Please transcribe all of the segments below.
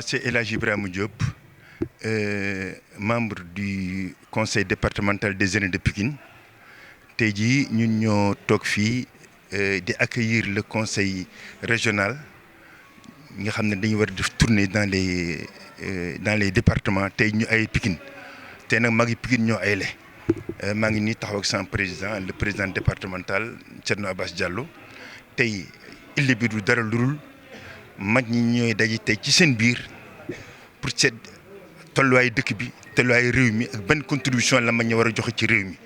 C'est El Hadji Ibrahima Diop, membre du conseil départemental des aînés de Pikine. Tey jii ñun ñoo toog fii di accueillir le conseil régional nga xam ne dañu war a def tournée dans les départements tey ñu ay Pikine tey nag maa ngi Pikine ñoo ayle maa ngi nii taxaw ak sama président le président départemental Thierno Abass Diallo tey ille bi du dara lu dul mag ñi ñooy daje tey ci seen biir pour seet tolluwaayu dëkk bi tolluwaayu réew mi ak ban contribution la mag ñi war a joxe ci réew mi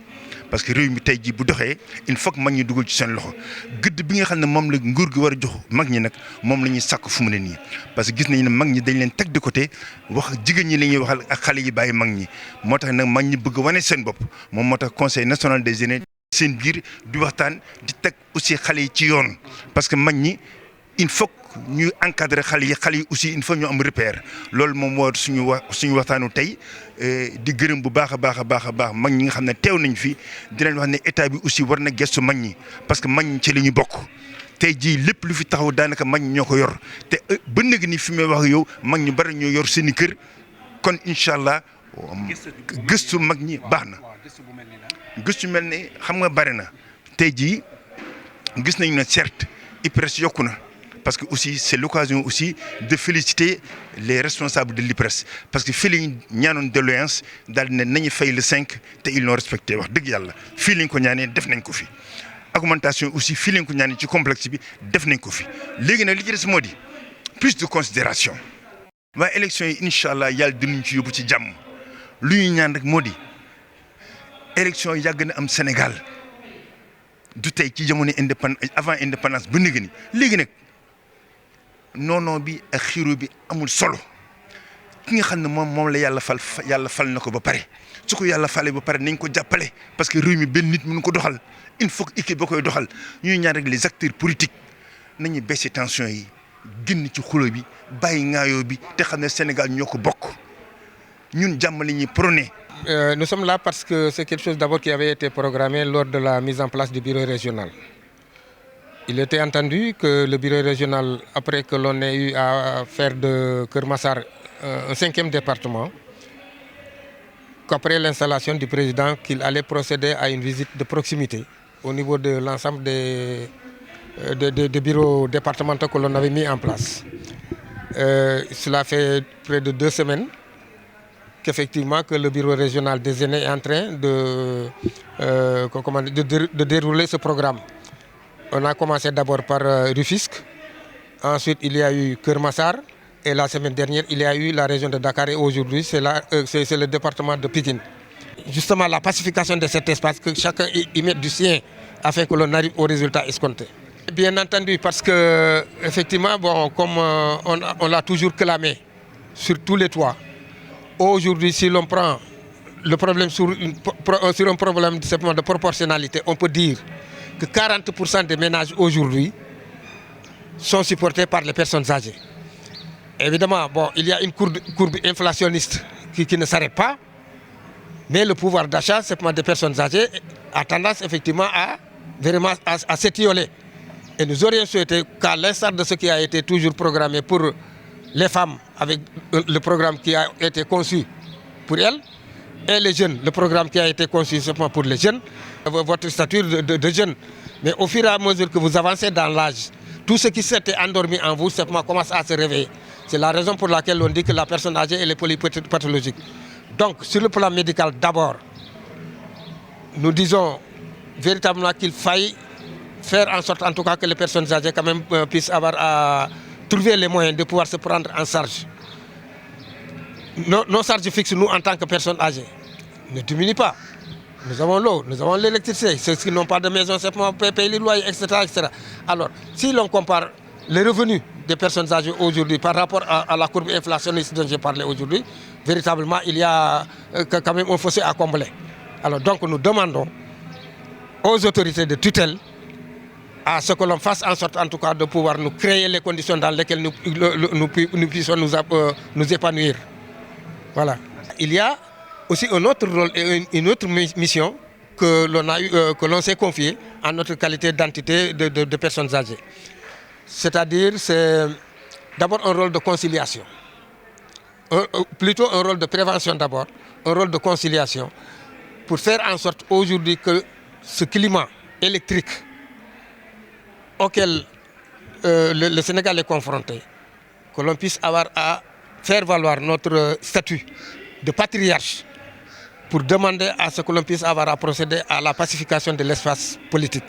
parce que réew mi tey jii bu doxee il faut que mag ñi dugal ci seen loxo gëdd bi nga xam ne moom la nguur gi war a jox mag ñi nag moom la ñuy sàkk fu mu ne nii parce que gis nañu ne mag ñi dañ leen teg de côté wax jigéen ñi la ñuy waxal ak xale yi bàyyi mag ñi moo tax nag mag ñi bëgg wane seen bopp moom moo tax conseil national des aînés seen biir di waxtaan di teg aussi xale yi ci yoon parce que mag ñi il faut ñu encadrer xale yi aussi il faut ñu am repère loolu moom moo suñu waxtaanu tey di gërëm bu baax a baax mag ñi nga xam ne teew nañ fi di leen wax ne état bi aussi war na gëstu mag ñi parce que mag ñi ci la ñu bokk tey jii lépp lu fi taxaw daanaka mag ñi ñoo ko yor te ba léegi ni fi may wax yow mag ñu bari ñoo yor seen i kër kon incha allah gëstu mag ñi baax na. gëstu mel ni xam nga bari na tey jii gis nañu ne certes IPRES yokku na. Parce que aussi c'est l'occasion aussi de féliciter les responsables de l'IPRES parce que fii lañ ñaanoon doléance daal ne nañu fay le 5 te ils l'ont respecté wax dëgg yàlla fii lañ ko ñaanee def nañ ko fi. augmentation aussi fii lañ ko ñaanee ci complexe bi def nañ ko fi léegi nag li ci des moo di plus de considération waaye élection yi incha allah yàlla dinañ ci yóbbu ci jàmm lu ñuy ñaan rek moo di élection yàgg na am Sénégal du tey ci jamono avant indépendance ba léegi nag. noonoo bi ak xiiro bi amul solo ki nga xam ne moom la yàlla fal na ko ba pare su ko yàlla falee ba pare nañ ko jàppale parce que réew mi benn nit mënu ko doxal il faut que équipe ba koy doxal ñuy ñaan rek les acteurs politiques nañu baisser tension yi génn ci xulo bi bàyyi ŋaayoo bi te xam ne Sénégal ñoo ko bokk ñun jàmm la ñuy prôné. Nous sommes là parce que c'est quelque chose d'abord qui avait été programmé lors de la mise en place du bureau régional. Il était entendu que le bureau régional, après que l'on ait eu à faire de Keur Massar un 5e département, qu'après l'installation du président, qu'il allait procéder à une visite de proximité au niveau de l'ensemble des bureaux départementaux que l'on avait mis en place. Cela fait près de 2 semaines qu'effectivement que le bureau régional des aînés est en train de dérouler ce programme. On a commencé d'abord par Rufisque, ensuite il y a eu Keur Massar et la semaine dernière il y a eu la région de Dakar et aujourd'hui c'est le département de Pikine. Justement la pacification de cet espace, que chacun y mette du sien afin que l'on arrive au résultat escompté. Bien entendu parce que effectivement comme on l'a toujours clamé sur tous les toits, aujourd'hui si l'on prend le problème sur un problème de proportionnalité, on peut dire que 40% des ménages aujourd'hui sont supportés par les personnes âgées. Évidemment, il y a une courbe inflationniste qui ne s'arrête pas, mais le pouvoir d'achat des personnes âgées a tendance effectivement à s'étioler. Et nous aurions souhaité qu'à l'instar de ce qui a été toujours programmé pour les femmes, avec le programme qui a été conçu pour elles, et les jeunes, le programme qui a été conçu simplement pour les jeunes, votre stature de jeune. Mais au fur et à mesure que vous avancez dans l'âge, tout ce qui s'était endormi en vous simplement commence à se réveiller. C'est la raison pour laquelle on dit que la personne âgée elle est polypathologique. Donc sur le plan médical d'abord, nous disons véritablement qu'il faille faire en sorte en tout cas que les personnes âgées quand même puissent avoir à trouver les moyens de pouvoir se prendre en charge. Nos charges fixes, nous, en tant que personnes âgées, ne diminuent pas. Nous avons l'eau, nous avons l'électricité. Ceux qui n'ont pas de maison, simplement payer les loyers, etc. Alors, si l'on compare les revenus des personnes âgées aujourd'hui par rapport à la courbe inflationniste dont j'ai parlé aujourd'hui, véritablement, il y a quand même un fossé à combler. Alors, donc, nous demandons aux autorités de tutelle à ce que l'on fasse en sorte, en tout cas, de pouvoir nous créer les conditions dans lesquelles nous puissions nous épanouir. Voilà. Il y a aussi un autre rôle et une autre mission que l'on s'est confiée en notre qualité d'entité de personnes âgées. C'est-à-dire, c'est d'abord un rôle de conciliation. plutôt un rôle de prévention d'abord, un rôle de conciliation, pour faire en sorte aujourd'hui que ce climat électrique auquel le Sénégal est confronté, que l'on puisse avoir à faire valoir notre statut de patriarche pour demander à ce que l'on puisse avoir à procéder à la pacification de l'espace politique.